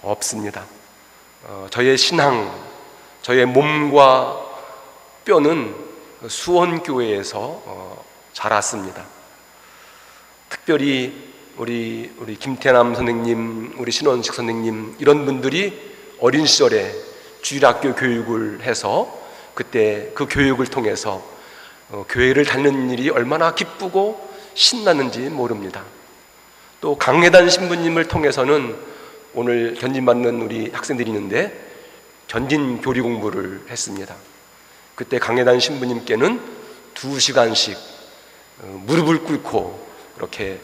없습니다. 저의 신앙, 저의 몸과 뼈는 수원교회에서 자랐습니다. 특별히 우리 김태남 선생님, 우리 신원식 선생님, 이런 분들이 어린 시절에 주일학교 교육을 해서 그때 그 교육을 통해서 교회를 다니는 일이 얼마나 기쁘고 신나는지 모릅니다. 또 강해단 신부님을 통해서는 오늘 견진받는 우리 학생들이 있는데 견진 교리 공부를 했습니다. 그때 강해단 신부님께는 2시간씩 무릎을 꿇고 그렇게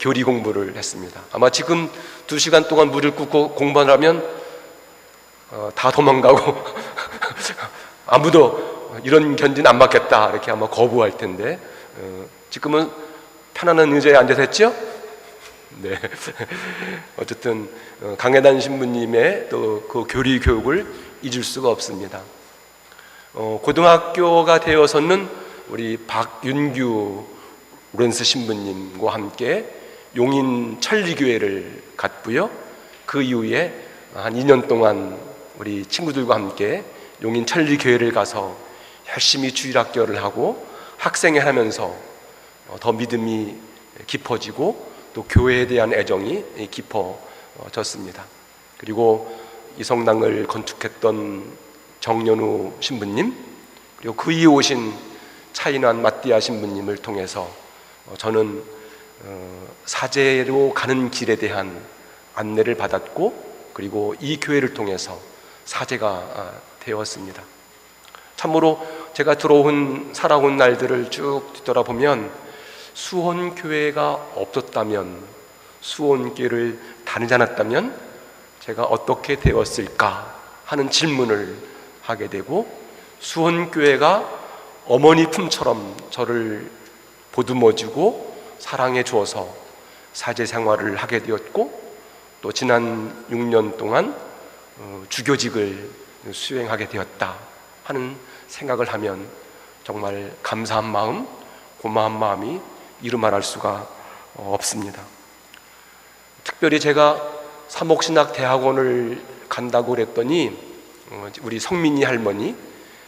교리 공부를 했습니다. 아마 지금 2시간 동안 무릎을 꿇고 공부를 하면 다 도망가고 아무도 이런 견진 안 받겠다 이렇게 아마 거부할 텐데 지금은 편안한 의자에 앉아서 했죠? 네. 어쨌든 강해단 신부님의 또 그 교리 교육을 잊을 수가 없습니다. 고등학교가 되어서는 우리 박윤규 로렌스 신부님과 함께 용인 천리교회를 갔고요. 그 이후에 한 2년 동안 우리 친구들과 함께 용인 천리교회를 가서 열심히 주일학교를 하고 학생회 하면서 더 믿음이 깊어지고 또 교회에 대한 애정이 깊어졌습니다. 그리고 이 성당을 건축했던 정연우 신부님, 그리고 그 이후에 오신 차인환 마띠아 신부님을 통해서 저는 사제로 가는 길에 대한 안내를 받았고, 그리고 이 교회를 통해서 사제가 되었습니다. 참으로 제가 살아온 날들을 쭉 뒤돌아보면 수원교회가 없었다면, 수원교회를 다니지 않았다면 제가 어떻게 되었을까 하는 질문을 하게 되고, 수원교회가 어머니 품처럼 저를 보듬어주고 사랑해 주어서 사제 생활을 하게 되었고, 또 지난 6년 동안 주교직을 수행하게 되었다 하는 생각을 하면 정말 감사한 마음, 고마운 마음이 이루 말할 수가 없습니다. 특별히 제가 사목신학대학원을 간다고 그랬더니 우리 성민이 할머니,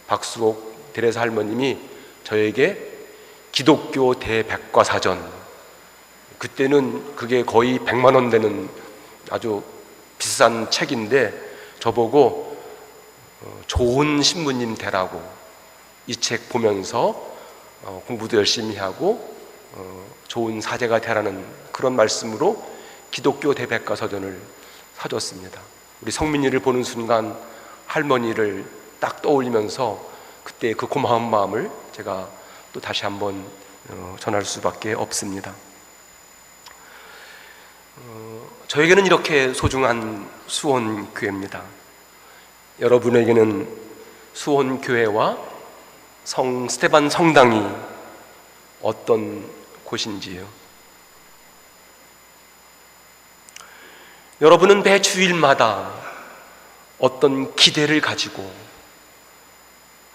박수옥 대레사 할머님이 저에게 기독교 대백과사전, 그때는 그게 거의 100만 원 되는 아주 비싼 책인데 저보고 좋은 신부님 되라고, 이 책 보면서 공부도 열심히 하고 좋은 사제가 되라는 그런 말씀으로 기독교 대백과사전을 사줬습니다. 우리 성민이를 보는 순간 할머니를 딱 떠올리면서 그때 그 고마운 마음을 제가 또 다시 한번 전할 수밖에 없습니다. 저에게는 이렇게 소중한 수원교회입니다. 여러분에게는 수원교회와 성 스테반 성당이 어떤 곳인지요? 여러분은 매 주일마다 어떤 기대를 가지고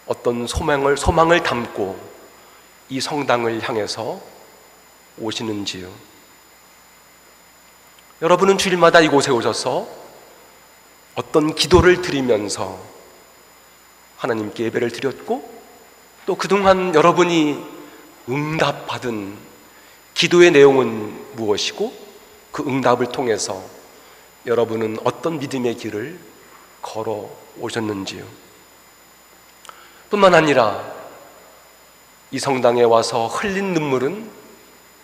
어떤 소망을 담고 이 성당을 향해서 오시는지요? 여러분은 주일마다 이곳에 오셔서 어떤 기도를 드리면서 하나님께 예배를 드렸고, 또 그동안 여러분이 응답받은 기도의 내용은 무엇이고, 그 응답을 통해서 여러분은 어떤 믿음의 길을 걸어 오셨는지요? 뿐만 아니라 이 성당에 와서 흘린 눈물은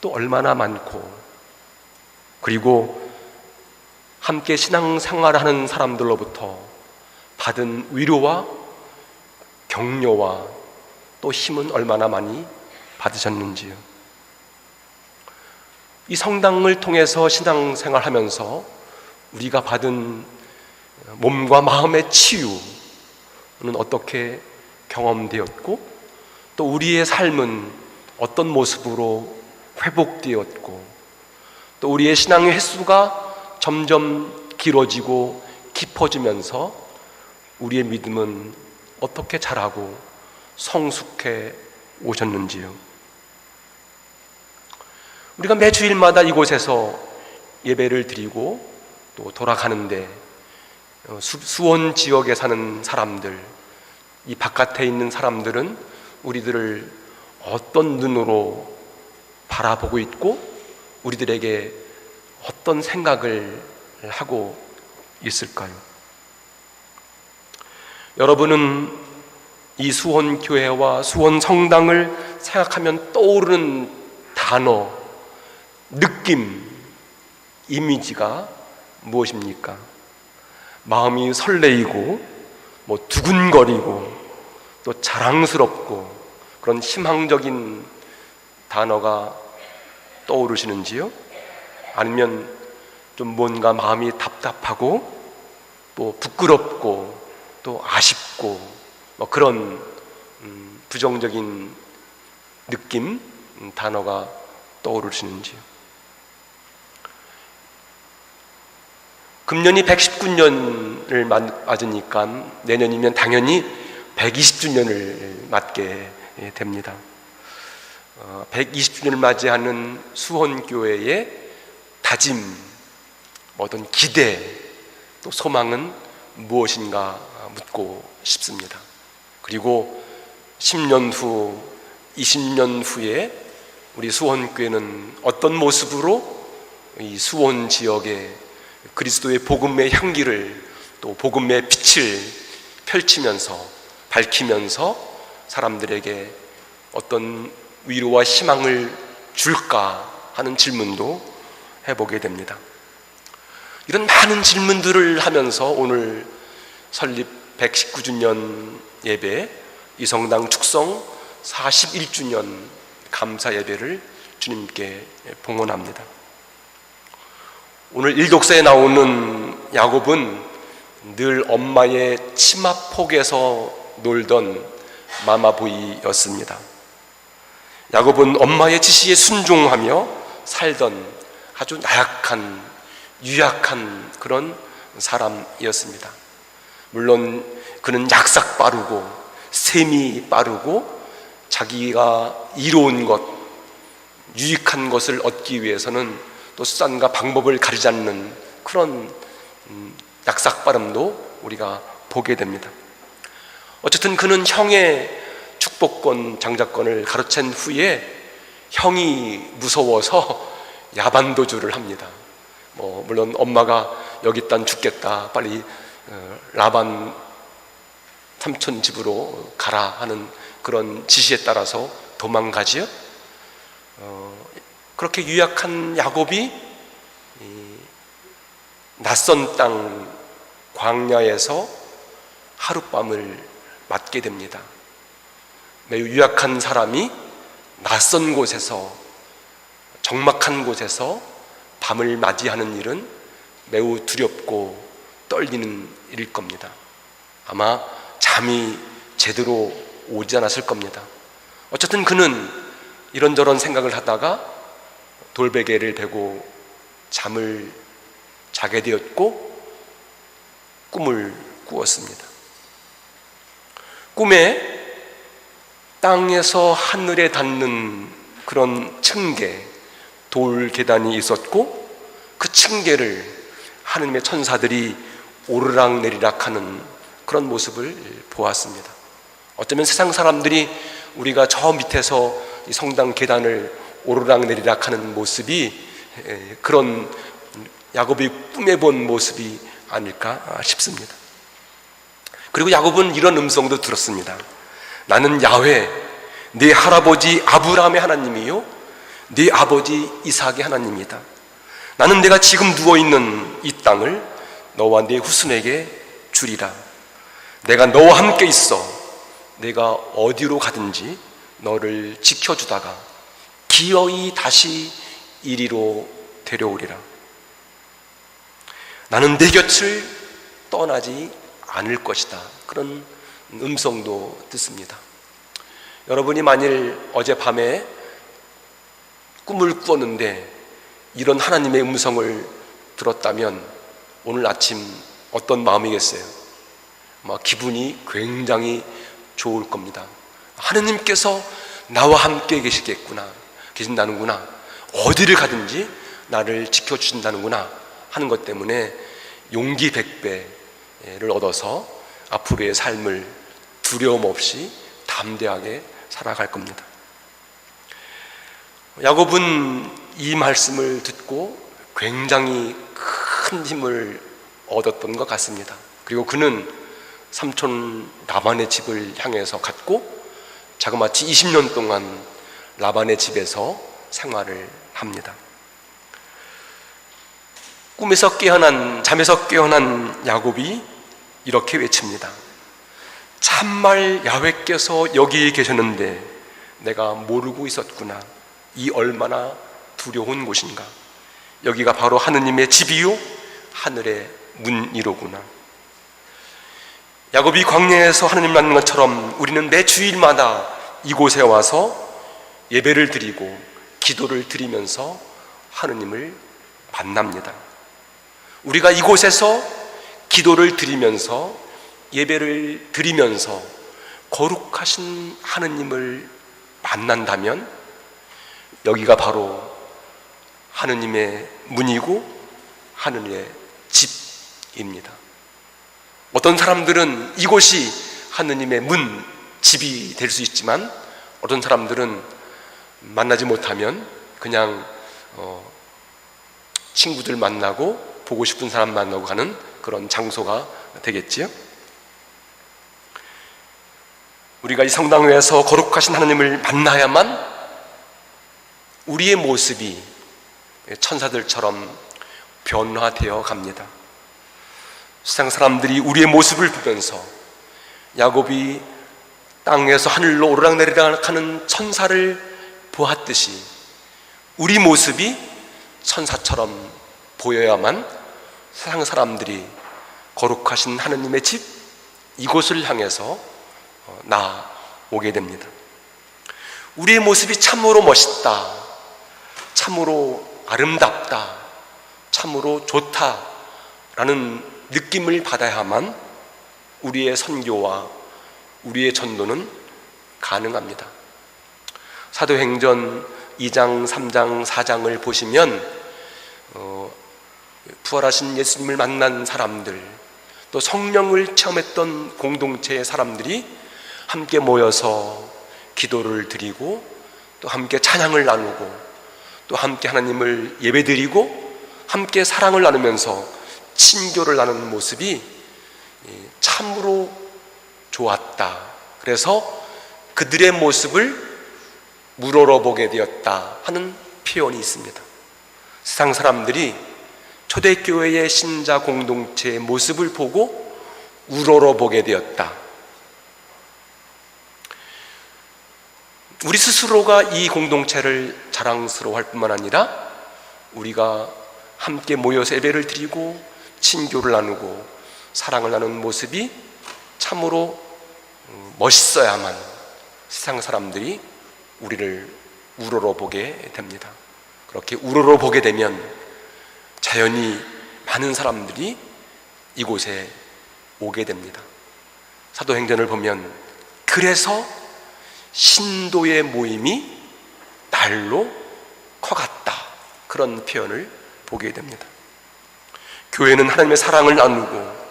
또 얼마나 많고, 그리고 함께 신앙생활하는 사람들로부터 받은 위로와 격려와 또 힘은 얼마나 많이 받으셨는지요? 이 성당을 통해서 신앙생활하면서 우리가 받은 몸과 마음의 치유는 어떻게 경험되었고, 또 우리의 삶은 어떤 모습으로 회복되었고, 또 우리의 신앙의 횟수가 점점 길어지고 깊어지면서 우리의 믿음은 어떻게 자라고 성숙해 오셨는지요? 우리가 매 주일마다 이곳에서 예배를 드리고 또 돌아가는데 수원 지역에 사는 사람들, 이 바깥에 있는 사람들은 우리들을 어떤 눈으로 바라보고 있고 우리들에게 어떤 생각을 하고 있을까요? 여러분은 이 수원교회와 수원성당을 생각하면 떠오르는 단어, 느낌, 이미지가 무엇입니까? 마음이 설레이고 두근거리고 또 자랑스럽고 그런 희망적인 단어가 떠오르시는지요? 아니면 좀 뭔가 마음이 답답하고 또 부끄럽고 또 아쉽고 그런 부정적인 느낌, 단어가 떠오르시는지요? 금년이 119년을 맞으니까 내년이면 당연히 120주년을 맞게 됩니다. 120주년을 맞이하는 수원교회의 다짐, 어떤 기대, 또 소망은 무엇인가 묻고 싶습니다. 그리고 10년 후, 20년 후에 우리 수원교회는 어떤 모습으로 이 수원 지역에 그리스도의 복음의 향기를 또 복음의 빛을 펼치면서 밝히면서 사람들에게 어떤 위로와 희망을 줄까 하는 질문도 해보게 됩니다. 이런 많은 질문들을 하면서 오늘 설립 119주년 예배, 이성당 축성 41주년 감사 예배를 주님께 봉헌합니다. 오늘 일독서에 나오는 야곱은 늘 엄마의 치마폭에서 놀던 마마보이였습니다. 야곱은 엄마의 지시에 순종하며 살던 아주 나약한, 유약한 그런 사람이었습니다. 물론 그는 약삭 빠르고 셈이 빠르고 자기가 이로운 것, 유익한 것을 얻기 위해서는 또 수단과 방법을 가리지 않는 그런 약삭빠름도 우리가 보게 됩니다. 어쨌든 그는 형의 축복권, 장자권을 가로챈 후에 형이 무서워서 야반도주를 합니다. 물론 엄마가 여기 있단 죽겠다, 빨리 라반 삼촌 집으로 가라 하는 그런 지시에 따라서 도망가지요. 그렇게 유약한 야곱이 낯선 땅 광야에서 하룻밤을 맞게 됩니다. 매우 유약한 사람이 낯선 곳에서, 적막한 곳에서 밤을 맞이하는 일은 매우 두렵고 떨리는 일일 겁니다. 아마 잠이 제대로 오지 않았을 겁니다. 어쨌든 그는 이런저런 생각을 하다가 돌베개를 베고 잠을 자게 되었고 꿈을 꾸었습니다. 꿈에 땅에서 하늘에 닿는 그런 층계, 돌 계단이 있었고 그 층계를 하느님의 천사들이 오르락내리락 하는 그런 모습을 보았습니다. 어쩌면 세상 사람들이 우리가 저 밑에서 이 성당 계단을 오르락내리락 하는 모습이 그런 야곱이 꿈에 본 모습이 아닐까 싶습니다. 그리고 야곱은 이런 음성도 들었습니다. 나는 야훼, 네 할아버지 아브라함의 하나님이요 네 아버지 이삭의 하나님이다. 나는 내가 지금 누워있는 이 땅을 너와 네 후손에게 주리라. 내가 너와 함께 있어 내가 어디로 가든지 너를 지켜주다가 기어이 다시 이리로 데려오리라. 나는 내 곁을 떠나지 않을 것이다. 그런 음성도 듣습니다. 여러분이 만일 어젯밤에 꿈을 꾸었는데 이런 하나님의 음성을 들었다면 오늘 아침 어떤 마음이겠어요? 아마 기분이 굉장히 좋을 겁니다. 하느님께서 나와 함께 계신다는구나, 어디를 가든지 나를 지켜주신다는구나 하는 것 때문에 용기 100배, 얻어서 앞으로의 삶을 두려움 없이 담대하게 살아갈 겁니다. 야곱은 이 말씀을 듣고 굉장히 큰 힘을 얻었던 것 같습니다. 그리고 그는 삼촌 라반의 집을 향해서 갔고 자그마치 20년 동안 라반의 집에서 생활을 합니다. 잠에서 깨어난 야곱이 이렇게 외칩니다. 참말 야훼께서 여기 계셨는데 내가 모르고 있었구나. 이 얼마나 두려운 곳인가. 여기가 바로 하느님의 집이요 하늘의 문이로구나. 야곱이 광야에서 하느님 만난 것처럼 우리는 매 주일마다 이곳에 와서 예배를 드리고 기도를 드리면서 하느님을 만납니다. 우리가 이곳에서 기도를 드리면서 예배를 드리면서 거룩하신 하느님을 만난다면 여기가 바로 하느님의 문이고 하느님의 집입니다. 어떤 사람들은 이곳이 하느님의 문, 집이 될 수 있지만 어떤 사람들은 만나지 못하면 그냥 친구들 만나고 보고 싶은 사람 만나고 가는 그런 장소가 되겠지요. 우리가 이 성당에서 거룩하신 하나님을 만나야만 우리의 모습이 천사들처럼 변화되어 갑니다. 세상 사람들이 우리의 모습을 보면서 야곱이 땅에서 하늘로 오르락내리락 하는 천사를 보았듯이 우리 모습이 천사처럼 보여야만 세상 사람들이 거룩하신 하느님의 집 이곳을 향해서 나오게 됩니다. 우리의 모습이 참으로 멋있다, 참으로 아름답다, 참으로 좋다라는 느낌을 받아야만 우리의 선교와 우리의 전도는 가능합니다. 사도행전 2장, 3장, 4장을 보시면 부활하신 예수님을 만난 사람들, 또 성령을 체험했던 공동체의 사람들이 함께 모여서 기도를 드리고 또 함께 찬양을 나누고 또 함께 하나님을 예배드리고 함께 사랑을 나누면서 친교를 나누는 모습이 참으로 좋았다. 그래서 그들의 모습을 우러러보게 되었다 하는 표현이 있습니다. 세상 사람들이 초대교회의 신자 공동체의 모습을 보고 우러러보게 되었다. 우리 스스로가 이 공동체를 자랑스러워할 뿐만 아니라 우리가 함께 모여서 예배를 드리고 친교를 나누고 사랑을 나누는 모습이 참으로 멋있어야만 세상 사람들이 우리를 우러러보게 됩니다. 그렇게 우러러보게 되면 자연히 많은 사람들이 이곳에 오게 됩니다. 사도행전을 보면 그래서 신도의 모임이 날로 커갔다, 그런 표현을 보게 됩니다. 교회는 하나님의 사랑을 나누고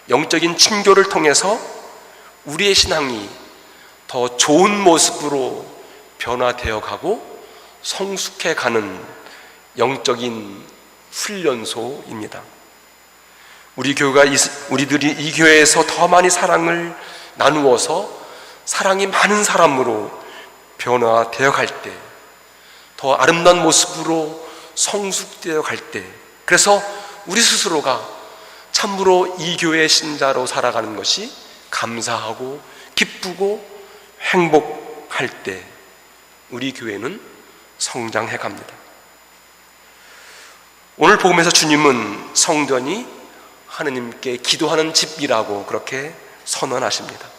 영적인 친교를 통해서 우리의 신앙이 더 좋은 모습으로 변화되어 가고 성숙해 가는 영적인 훈련소입니다. 우리들이 이 교회에서 더 많이 사랑을 나누어서 사랑이 많은 사람으로 변화되어 갈 때, 더 아름다운 모습으로 성숙되어 갈 때, 그래서 우리 스스로가 참으로 이 교회의 신자로 살아가는 것이 감사하고 기쁘고 행복할 때 우리 교회는 성장해 갑니다. 오늘 복음에서 주님은 성전이 하느님께 기도하는 집이라고 그렇게 선언하십니다.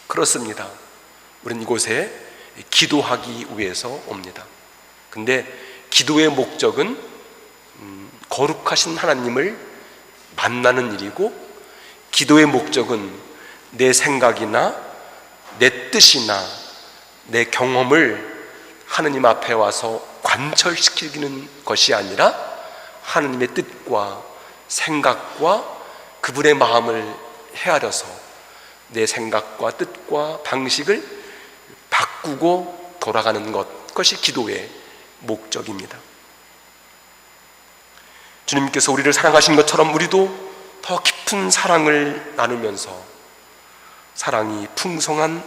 그렇습니다. 우리는 이곳에 기도하기 위해서 옵니다. 근데 기도의 목적은 거룩하신 하나님을 만나는 일이고, 기도의 목적은 내 생각이나 내 뜻이나 내 경험을 하느님 앞에 와서 관철시키는 것이 아니라 하느님의 뜻과 생각과 그분의 마음을 헤아려서 내 생각과 뜻과 방식을 바꾸고 돌아가는 것, 그것이 기도의 목적입니다. 주님께서 우리를 사랑하신 것처럼 우리도 더 깊은 사랑을 나누면서 사랑이 풍성한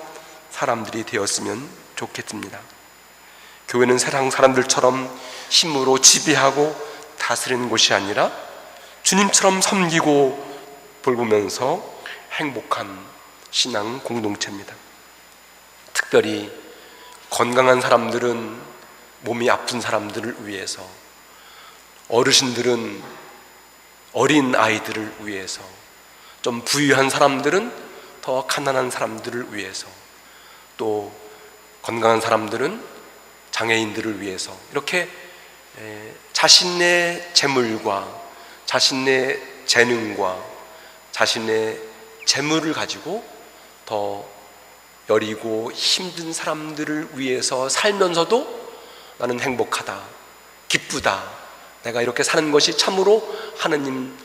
사람들이 되었으면 좋겠습니다. 교회는 세상 사람들처럼 힘으로 지배하고 다스리는 곳이 아니라 주님처럼 섬기고 돌보면서 행복한 신앙 공동체입니다. 특별히 건강한 사람들은 몸이 아픈 사람들을 위해서, 어르신들은 어린 아이들을 위해서, 좀 부유한 사람들은 더 가난한 사람들을 위해서, 또 건강한 사람들은 장애인들을 위해서, 이렇게 자신의 재물과 자신의 재능과 자신의 재물을 가지고 더 여리고 힘든 사람들을 위해서 살면서도 나는 행복하다, 기쁘다, 내가 이렇게 사는 것이 참으로 하느님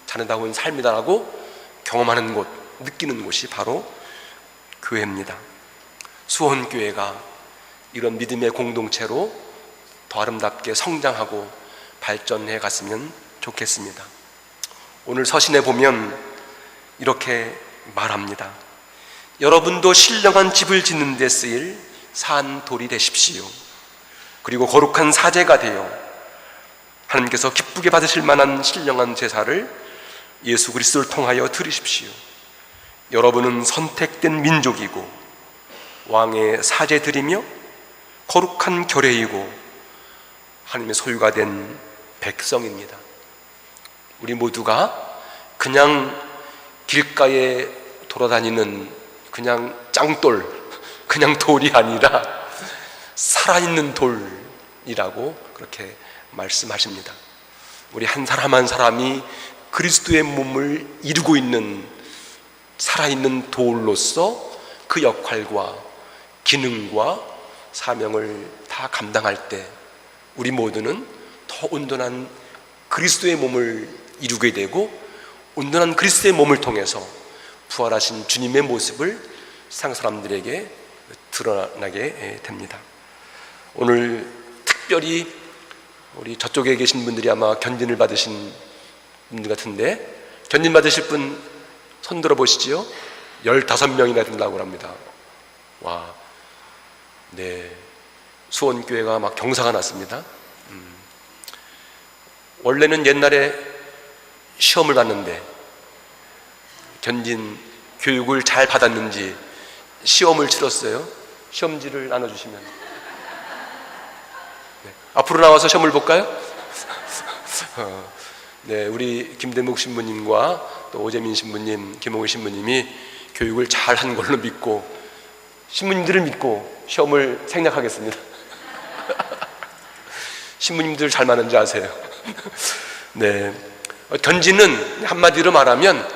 자녀다운 삶이다라고 경험하는 곳, 느끼는 곳이 바로 교회입니다. 수원교회가 이런 믿음의 공동체로 더 아름답게 성장하고 발전해 갔으면 좋겠습니다. 오늘 서신에 보면 이렇게 말합니다. 여러분도 신령한 집을 짓는 데 쓰일 산돌이 되십시오. 그리고 거룩한 사제가 되어 하나님께서 기쁘게 받으실 만한 신령한 제사를 예수 그리스도를 통하여 드리십시오. 여러분은 선택된 민족이고 왕의 사제들이며 거룩한 결례이고 하나님의 소유가 된 백성입니다. 우리 모두가 그냥 길가에 돌아다니는 그냥 짱돌, 그냥 돌이 아니라 살아있는 돌이라고 그렇게 말씀하십니다. 우리 한 사람 한 사람이 그리스도의 몸을 이루고 있는 살아있는 돌로서 그 역할과 기능과 사명을 다 감당할 때 우리 모두는 더 온전한 그리스도의 몸을 이루게 되고 온전한 그리스도의 몸을 통해서 부활하신 주님의 모습을 세상 사람들에게 드러나게 됩니다. 오늘 특별히 우리 저쪽에 계신 분들이 아마 견진을 받으신 분들 같은데, 견진 받으실 분 손 들어 보시지요. 15명이나 된다고 합니다. 와, 네, 수원교회가 막 경사가 났습니다. 원래는 옛날에 시험을 봤는데 견진 교육을 잘 받았는지 시험을 치렀어요. 시험지를 나눠주시면. 네, 앞으로 나와서 시험을 볼까요? 네, 우리 김대묵 신부님과 또 오재민 신부님, 김홍희 신부님이 교육을 잘 한 걸로 믿고 신부님들을 믿고 시험을 생략하겠습니다. 신부님들 잘 맞는지 아세요? 네, 견지는 한마디로 말하면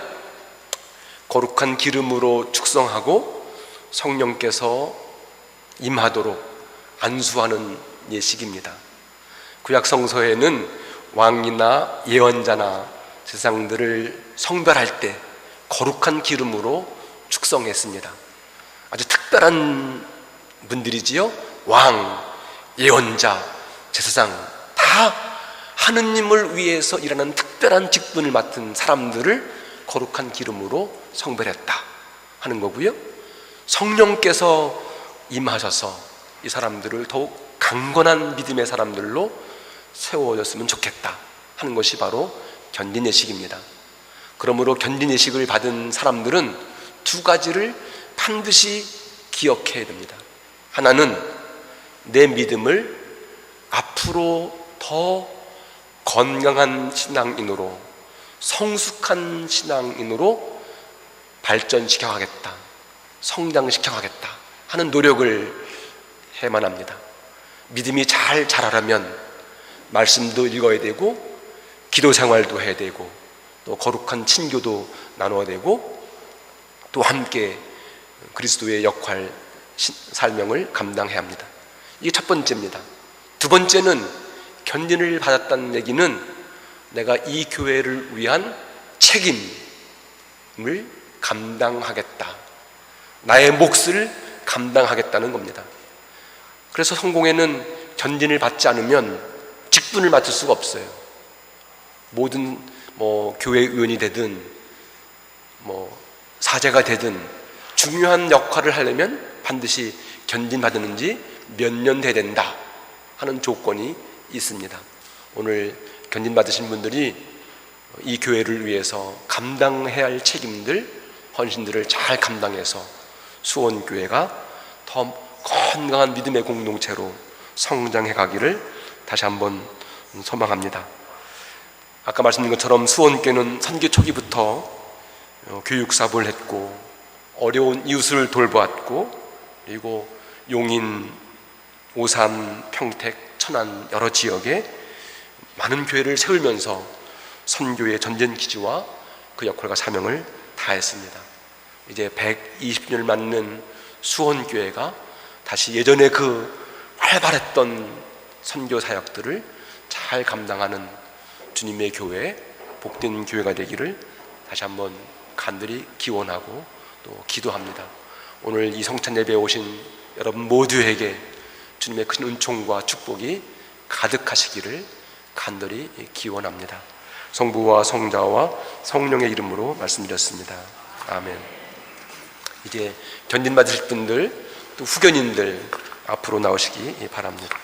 거룩한 기름으로 축성하고 성령께서 임하도록 안수하는 예식입니다. 구약 성서에는 왕이나 예언자나 세상들을 성별할 때 거룩한 기름으로 축성했습니다. 아주 특별한 분들이지요. 왕, 예언자, 제사장, 다 하느님을 위해서 일하는 특별한 직분을 맡은 사람들을 거룩한 기름으로 성별했다 하는 거고요. 성령께서 임하셔서 이 사람들을 더욱 강건한 믿음의 사람들로 세워졌으면 좋겠다 하는 것이 바로 견딘예식입니다. 그러므로 견딘예식을 받은 사람들은 두 가지를 반드시 기억해야 됩니다. 하나는 내 믿음을 앞으로 더 건강한 신앙인으로, 성숙한 신앙인으로 발전시켜 가겠다, 성장시켜 가겠다 하는 노력을 해야만 합니다. 믿음이 잘 자라려면 말씀도 읽어야 되고 기도 생활도 해야 되고 또 거룩한 친교도 나눠야 되고 또 함께 그리스도의 역할, 사명을 감당해야 합니다. 이게 첫 번째입니다. 두 번째는 견진을 받았다는 얘기는 내가 이 교회를 위한 책임, 감당하겠다. 나의 몫을 감당하겠다는 겁니다. 그래서 성공회는 견진을 받지 않으면 직분을 맡을 수가 없어요. 모든 교회 의원이 되든 사제가 되든 중요한 역할을 하려면 반드시 견진 받았는지 몇 년 돼야 된다 하는 조건이 있습니다. 오늘 견진 받으신 분들이 이 교회를 위해서 감당해야 할 책임들, 헌신들을 잘 감당해서 수원교회가 더 건강한 믿음의 공동체로 성장해 가기를 다시 한번 소망합니다. 아까 말씀드린 것처럼 수원교회는 선교 초기부터 교육사업을 했고 어려운 이웃을 돌보았고 그리고 용인, 오산, 평택, 천안 여러 지역에 많은 교회를 세우면서 선교의 전전기지와 그 역할과 사명을 다했습니다. 이제 120년을 맞는 수원교회가 다시 예전에 그 활발했던 선교 사역들을 잘 감당하는 주님의 교회, 복된 교회가 되기를 다시 한번 간절히 기원하고 또 기도합니다. 오늘 이 성찬 예배에 오신 여러분 모두에게 주님의 큰 은총과 축복이 가득하시기를 간절히 기원합니다. 성부와 성자와 성령의 이름으로 말씀드렸습니다. 아멘. 이제 견진 받으실 분들 또 후견인들 앞으로 나오시기 바랍니다.